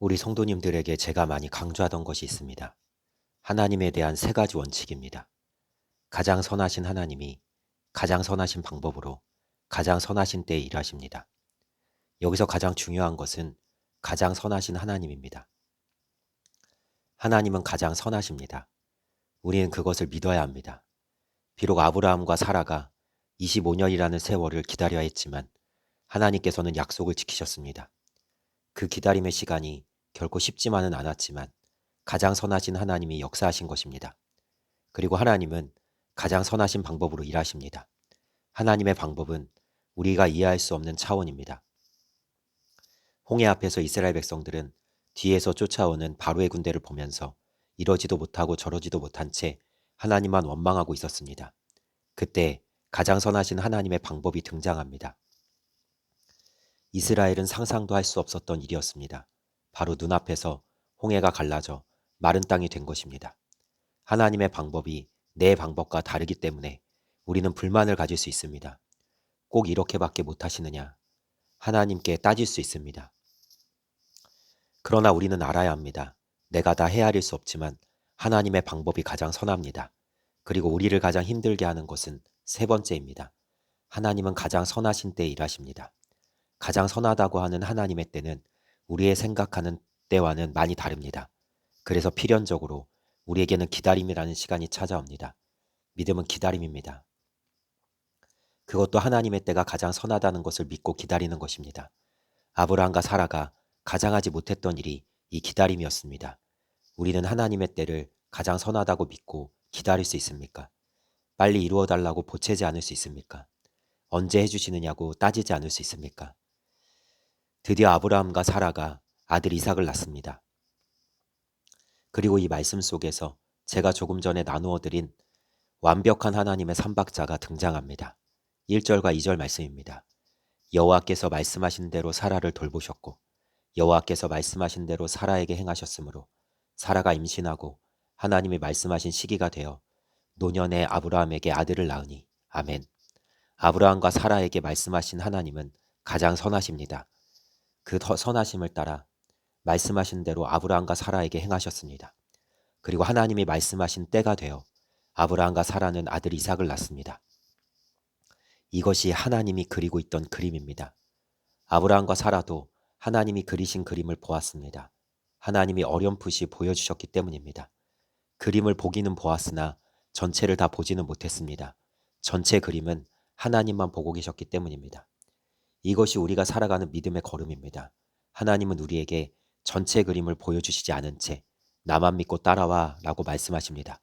우리 성도님들에게 제가 많이 강조하던 것이 있습니다. 하나님에 대한 세 가지 원칙입니다. 가장 선하신 하나님이 가장 선하신 방법으로 가장 선하신 때에 일하십니다. 여기서 가장 중요한 것은 가장 선하신 하나님입니다. 하나님은 가장 선하십니다. 우리는 그것을 믿어야 합니다. 비록 아브라함과 사라가 25년이라는 세월을 기다려야 했지만 하나님께서는 약속을 지키셨습니다. 그 기다림의 시간이 결코 쉽지만은 않았지만 가장 선하신 하나님이 역사하신 것입니다. 그리고 하나님은 가장 선하신 방법으로 일하십니다. 하나님의 방법은 우리가 이해할 수 없는 차원입니다. 홍해 앞에서 이스라엘 백성들은 뒤에서 쫓아오는 바로의 군대를 보면서 이러지도 못하고 저러지도 못한 채 하나님만 원망하고 있었습니다. 그때 가장 선하신 하나님의 방법이 등장합니다. 이스라엘은 상상도 할 수 없었던 일이었습니다. 바로 눈앞에서 홍해가 갈라져 마른 땅이 된 것입니다. 하나님의 방법이 내 방법과 다르기 때문에 우리는 불만을 가질 수 있습니다. 꼭 이렇게밖에 못하시느냐? 하나님께 따질 수 있습니다. 그러나 우리는 알아야 합니다. 내가 다 헤아릴 수 없지만 하나님의 방법이 가장 선합니다. 그리고 우리를 가장 힘들게 하는 것은 세 번째입니다. 하나님은 가장 선하신 때에 일하십니다. 가장 선하다고 하는 하나님의 때는 우리의 생각하는 때와는 많이 다릅니다. 그래서 필연적으로 우리에게는 기다림이라는 시간이 찾아옵니다. 믿음은 기다림입니다. 그것도 하나님의 때가 가장 선하다는 것을 믿고 기다리는 것입니다. 아브라함과 사라가 가장 하지 못했던 일이 이 기다림이었습니다. 우리는 하나님의 때를 가장 선하다고 믿고 기다릴 수 있습니까? 빨리 이루어달라고 보채지 않을 수 있습니까? 언제 해주시느냐고 따지지 않을 수 있습니까? 드디어 아브라함과 사라가 아들 이삭을 낳습니다. 그리고 이 말씀 속에서 제가 조금 전에 나누어 드린 완벽한 하나님의 삼박자가 등장합니다. 1절과 2절 말씀입니다. 여호와께서 말씀하신 대로 사라를 돌보셨고 여호와께서 말씀하신 대로 사라에게 행하셨으므로 사라가 임신하고 하나님이 말씀하신 시기가 되어 노년에 아브라함에게 아들을 낳으니 아멘. 아브라함과 사라에게 말씀하신 하나님은 가장 선하십니다. 그 선하심을 따라 말씀하신 대로 아브라함과 사라에게 행하셨습니다. 그리고 하나님이 말씀하신 때가 되어 아브라함과 사라는 아들 이삭을 낳습니다. 이것이 하나님이 그리고 있던 그림입니다. 아브라함과 사라도 하나님이 그리신 그림을 보았습니다. 하나님이 어렴풋이 보여주셨기 때문입니다. 그림을 보기는 보았으나 전체를 다 보지는 못했습니다. 전체 그림은 하나님만 보고 계셨기 때문입니다. 이것이 우리가 살아가는 믿음의 걸음입니다. 하나님은 우리에게 전체 그림을 보여주시지 않은 채 나만 믿고 따라와 라고 말씀하십니다.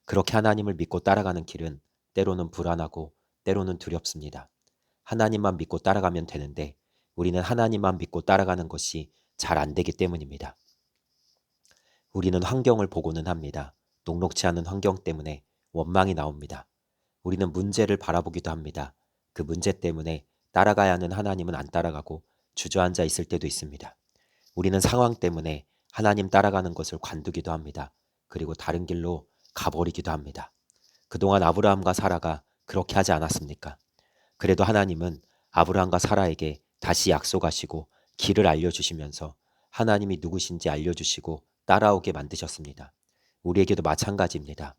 그렇게 하나님을 믿고 따라가는 길은 때로는 불안하고 때로는 두렵습니다. 하나님만 믿고 따라가면 되는데 우리는 하나님만 믿고 따라가는 것이 잘 안 되기 때문입니다. 우리는 환경을 보고는 합니다. 녹록지 않은 환경 때문에 원망이 나옵니다. 우리는 문제를 바라보기도 합니다. 그 문제 때문에 따라가야 하는 하나님은 안 따라가고 주저앉아 있을 때도 있습니다. 우리는 상황 때문에 하나님 따라가는 것을 관두기도 합니다. 그리고 다른 길로 가버리기도 합니다. 그동안 아브라함과 사라가 그렇게 하지 않았습니까? 그래도 하나님은 아브라함과 사라에게 다시 약속하시고 길을 알려주시면서 하나님이 누구신지 알려주시고 따라오게 만드셨습니다. 우리에게도 마찬가지입니다.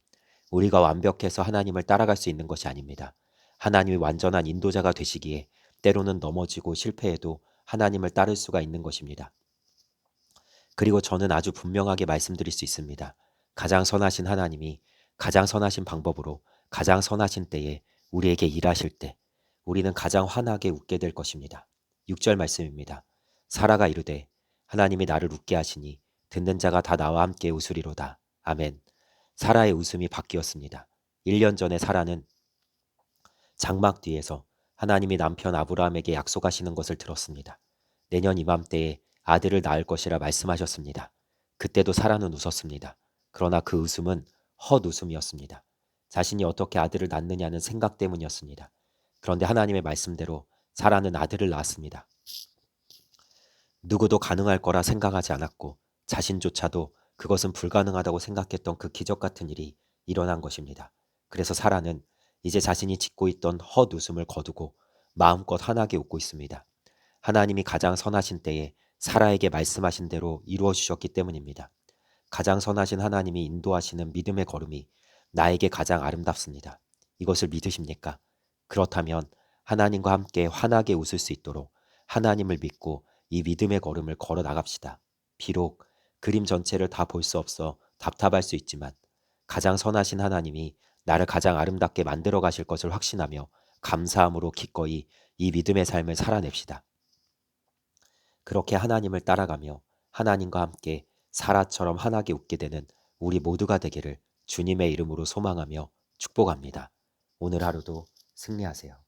우리가 완벽해서 하나님을 따라갈 수 있는 것이 아닙니다. 하나님이 완전한 인도자가 되시기에 때로는 넘어지고 실패해도 하나님을 따를 수가 있는 것입니다. 그리고 저는 아주 분명하게 말씀드릴 수 있습니다. 가장 선하신 하나님이 가장 선하신 방법으로 가장 선하신 때에 우리에게 일하실 때 우리는 가장 환하게 웃게 될 것입니다. 6절 말씀입니다. 사라가 이르되 하나님이 나를 웃게 하시니 듣는 자가 다 나와 함께 웃으리로다. 아멘. 사라의 웃음이 바뀌었습니다. 1년 전에 사라는 장막 뒤에서 하나님이 남편 아브라함에게 약속하시는 것을 들었습니다. 내년 이맘때에 아들을 낳을 것이라 말씀하셨습니다. 그때도 사라는 웃었습니다. 그러나 그 웃음은 헛웃음이었습니다. 자신이 어떻게 아들을 낳느냐는 생각 때문이었습니다. 그런데 하나님의 말씀대로 사라는 아들을 낳았습니다. 누구도 가능할 거라 생각하지 않았고 자신조차도 그것은 불가능하다고 생각했던 그 기적 같은 일이 일어난 것입니다. 그래서 사라는 이제 자신이 짓고 있던 헛웃음을 거두고 마음껏 환하게 웃고 있습니다. 하나님이 가장 선하신 때에 사라에게 말씀하신 대로 이루어 주셨기 때문입니다. 가장 선하신 하나님이 인도하시는 믿음의 걸음이 나에게 가장 아름답습니다. 이것을 믿으십니까? 그렇다면 하나님과 함께 환하게 웃을 수 있도록 하나님을 믿고 이 믿음의 걸음을 걸어 나갑시다. 비록 그림 전체를 다 볼 수 없어 답답할 수 있지만 가장 선하신 하나님이 나를 가장 아름답게 만들어 가실 것을 확신하며 감사함으로 기꺼이 이 믿음의 삶을 살아냅시다. 그렇게 하나님을 따라가며 하나님과 함께 사라처럼 환하게 웃게 되는 우리 모두가 되기를 주님의 이름으로 소망하며 축복합니다. 오늘 하루도 승리하세요.